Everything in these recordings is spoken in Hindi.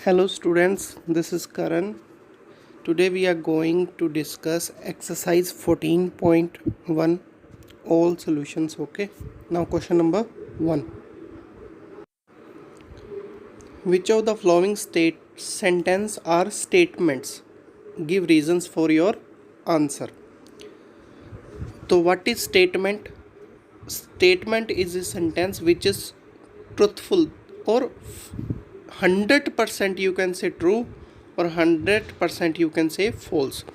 Hello students, this is Karan. Today we are going to discuss exercise 14.1 all solutions. Okay, now question number 1. Which of the following sentence are statements? Give reasons for your answer. So what is statement? Statement is a sentence which is truthful or 100% you can say true or 100% you can say false,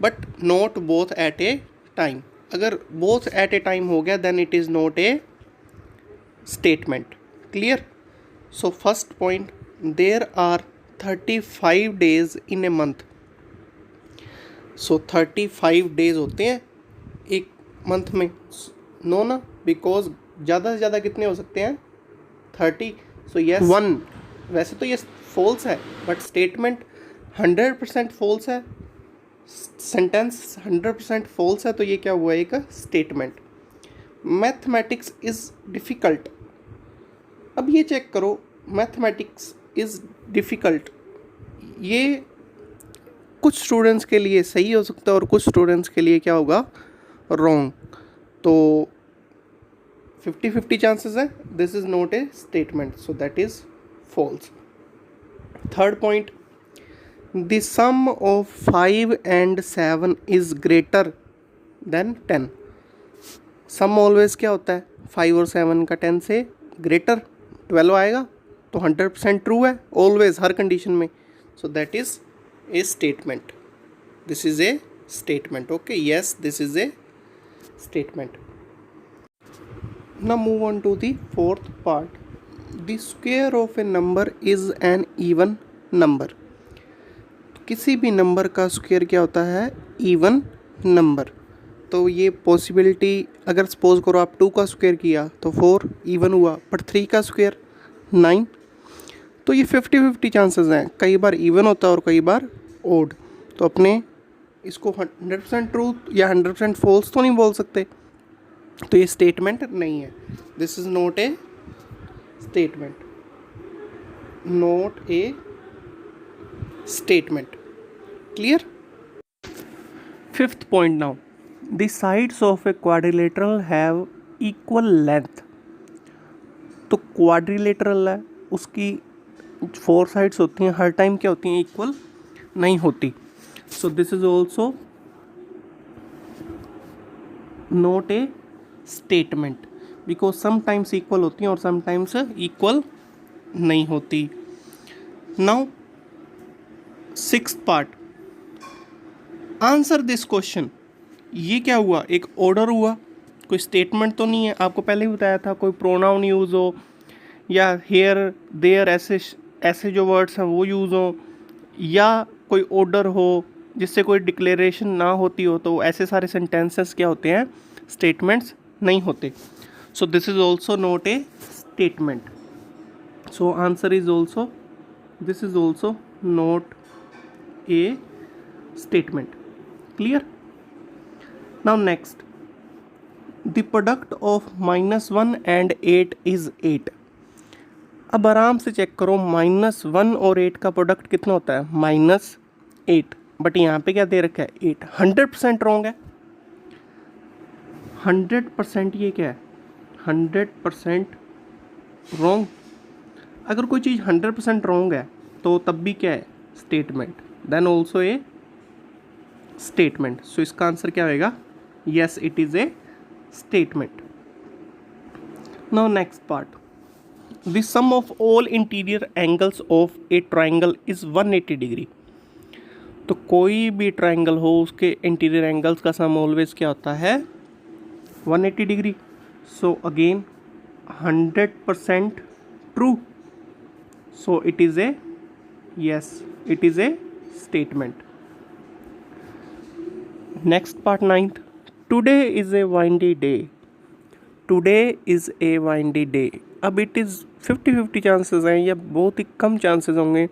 but not both at a time. अगर both at a time हो गया then it is not a statement. Clear? So first point, there are 35 days in a month. So 35 days होते हैं एक मंथ में. नो ना, बिकॉज ज़्यादा से ज़्यादा कितने हो सकते हैं? 30. So yes 1. वैसे तो ये फॉल्स है बट स्टेटमेंट 100% फॉल्स है, सेंटेंस 100% फॉल्स है, तो ये क्या हुआ? एक स्टेटमेंट. Mathematics is difficult. अब ये चेक करो, मैथमेटिक्स इज़ डिफ़िकल्ट, ये कुछ स्टूडेंट्स के लिए सही हो सकता है और कुछ स्टूडेंट्स के लिए क्या होगा? रॉन्ग. तो 50-50 चांसेस है. This is not a statement, so that is false. Third point, the sum of 5 and 7 is greater than 10. Sum always क्या होता है? 5 और 7 का 10 से ग्रेटर 12 आएगा, तो 100% ट्रू है ऑलवेज, हर कंडीशन में. So that is a statement. This is a statement. Okay, yes, this is a statement. Now move on to the fourth part. The square of a number is an even number. किसी भी नंबर का स्क्वायर क्या होता है? Even number. तो ये पॉसिबिलिटी, अगर सपोज करो आप 2 का स्क्वायर किया तो 4 इवन हुआ, बट 3 का स्क्वायर 9. तो ये 50-50 चांसेस हैं, कई बार इवन होता है और कई बार ओड. तो अपने इसको 100% ट्रू या 100% फॉल्स तो नहीं बोल सकते, तो ये स्टेटमेंट नहीं है. This is not a statement, not a statement. Clear? Fifth point now, the sides of a quadrilateral have equal length. तो quadrilateral है, उसकी 4 sides होती हैं, हर टाइम क्या होती हैं? इक्वल नहीं होती. So this is also not a statement, because sometimes equal होती हैं और समटाइम्स इक्वल नहीं होती. Now sixth part, answer this question. ये क्या हुआ? एक ऑर्डर हुआ, कोई स्टेटमेंट तो नहीं है. आपको पहले ही बताया था, कोई प्रोनाउन यूज़ हो या हेयर देयर ऐसे जो वर्ड्स हैं वो यूज़ हो, या कोई ऑर्डर हो जिससे कोई डिक्लेरेशन ना होती हो, तो ऐसे सारे सेंटेंसेस क्या होते हैं? स्टेटमेंट्स नहीं होते. So this is also not a statement. So answer is also, this is also not a statement. Clear? Now next, the product of -1 and 8 is 8. अब आराम से चेक करो, -1 और 8 का प्रोडक्ट कितना होता है? -8. बट यहाँ पे क्या दे रखा है? 8. 100% रॉन्ग है. 100% ये क्या है? 100% रॉन्ग. अगर कोई चीज़ 100% रॉन्ग है तो तब भी क्या है? Statement. Then also a statement. So इसका आंसर क्या होगा? Yes, it is a statement. Now next part, the sum of all interior angles of a triangle is 180 degree. तो कोई भी ट्राइंगल हो, उसके इंटीरियर एंगल्स का सम ऑलवेज क्या होता है? 180 degree. So again 100% true. So it is a, yes, it is a statement. Next part, 9th, today is a windy day. Today is a windy day. अब it is 50-50 चांसेस हैं या बहुत ही कम चांसेस होंगे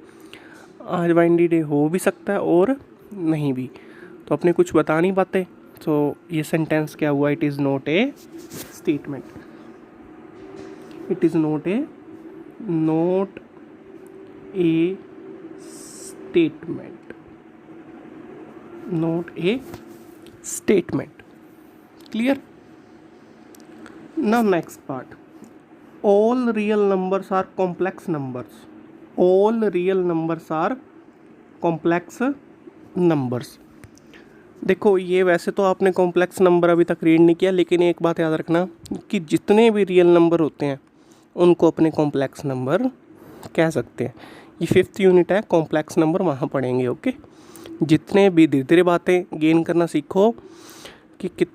आज वाइंडी डे हो भी सकता है और नहीं भी, तो अपने कुछ बता नहीं पाते. तो ये सेंटेंस क्या हुआ? It is not a statement. It is not a statement, not a statement. Clear? Now next part, all real numbers are complex numbers. All real numbers are complex numbers. देखो ये वैसे तो आपने कॉम्प्लेक्स नंबर अभी तक रीड नहीं किया, लेकिन एक बात याद रखना कि जितने भी रियल नंबर होते हैं उनको अपने कॉम्प्लेक्स नंबर कह सकते हैं. ये 5th यूनिट है, कॉम्प्लेक्स नंबर वहाँ पढ़ेंगे. ओके, जितने भी धीरे धीरे बातें गेन करना सीखो कि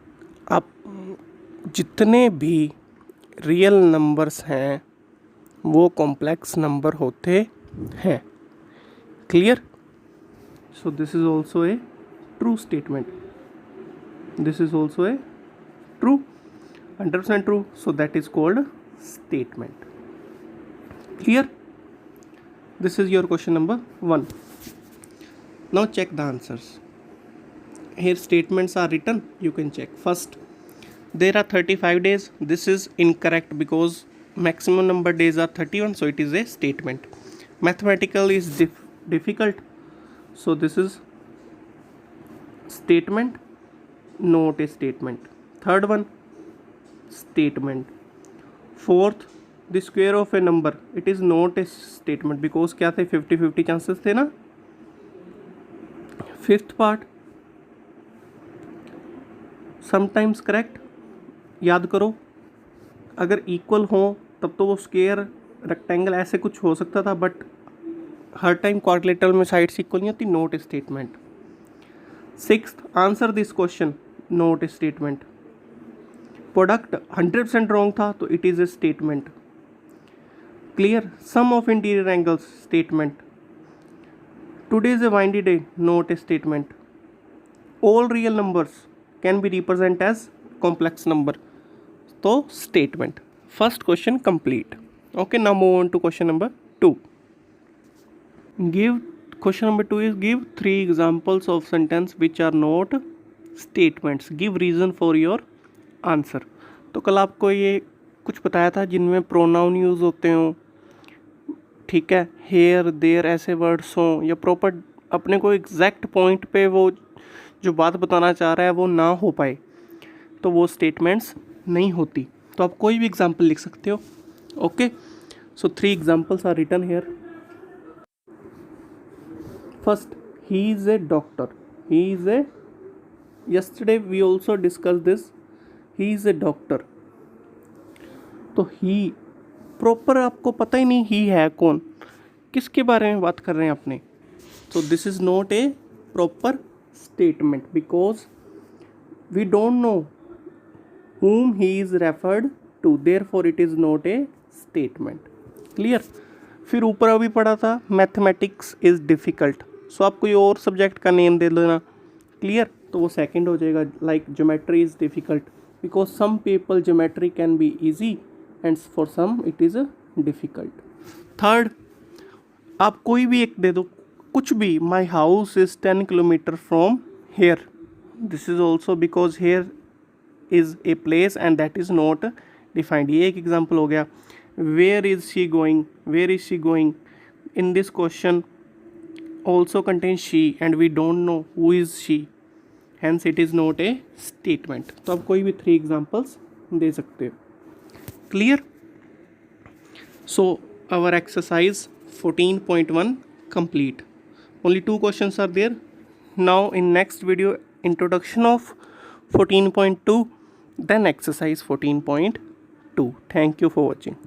आप जितने भी रियल नंबर्स हैं वो कॉम्प्लेक्स नंबर होते हैं. Clear? So this is also a true statement. This is also a true, 100% true, so that is called statement. Clear? This is your question number 1. Now check the answers. Here statements are written, you can check. First, there are 35 days. This is incorrect because maximum number days are 31, so it is a statement. Mathematical is difficult, so this is statement, not a statement. Third one, statement. Fourth, the square of a number, it is not a statement because क्या थे 50-50 चांसेस थे ना. Fifth part, sometimes correct. याद करो, अगर इक्वल हो तब तो वो स्क्वायर रेक्टेंगल ऐसे कुछ हो सकता था, बट हर टाइम क्वाड्रिलेटरल में साइड्स इक्वल नहीं होती. Not a statement. Sixth, answer this question, not a statement. Product 100% wrong था तो it is a statement. Clear? Sum of interior angles, statement. Today is a windy day, not a statement. All real numbers can be represent as complex number, तो statement. First question complete. Okay, now move on to question number 2. Give Question number 2 is give 3 examples of sentence which are not statements. Give reason for your answer. तो कल आपको ये कुछ बताया था जिनमें प्रोनाउन यूज़ होते हों, ठीक है, हेयर देयर ऐसे वर्ड्स हों, या प्रॉपर अपने को एग्जैक्ट पॉइंट पे वो जो बात बताना चाह रहा है वो ना हो पाए, तो वो स्टेटमेंट्स नहीं होती. तो आप कोई भी एग्जाम्पल लिख सकते हो. Okay, so 3 examples are written here. First, he is a doctor. He is a, yesterday we also discussed this. He is a doctor. तो he प्रॉपर आपको पता ही नहीं he है कौन, किसके बारे में बात कर रहे हैं अपने. So this is not a proper statement because we don't know whom he is referred to. Therefore it is not a statement. Clear? फिर ऊपर अभी पढ़ा था मैथमेटिक्स इज़ डिफ़िकल्ट, सो आप कोई और सब्जेक्ट का नेम दे लेना. क्लियर? तो वो सेकंड हो जाएगा. Like geometry is difficult because some people geometry can be easy and for some it is difficult. Third, आप कोई भी एक दे दो, कुछ भी. My house is 10 kilometre from here. This is also because here is a place and that is not defined. ये एक एग्जाम्पल हो गया. Where is she going, where is she going. In this question also contains she and we don't know who is she, hence it is not a statement. तो आप कोई भी 3 examples दे सकते हो. Clear? So our exercise 14.1 complete. Only 2 questions are there. Now in next video, introduction of 14.2, then exercise 14.2. Thank you for watching.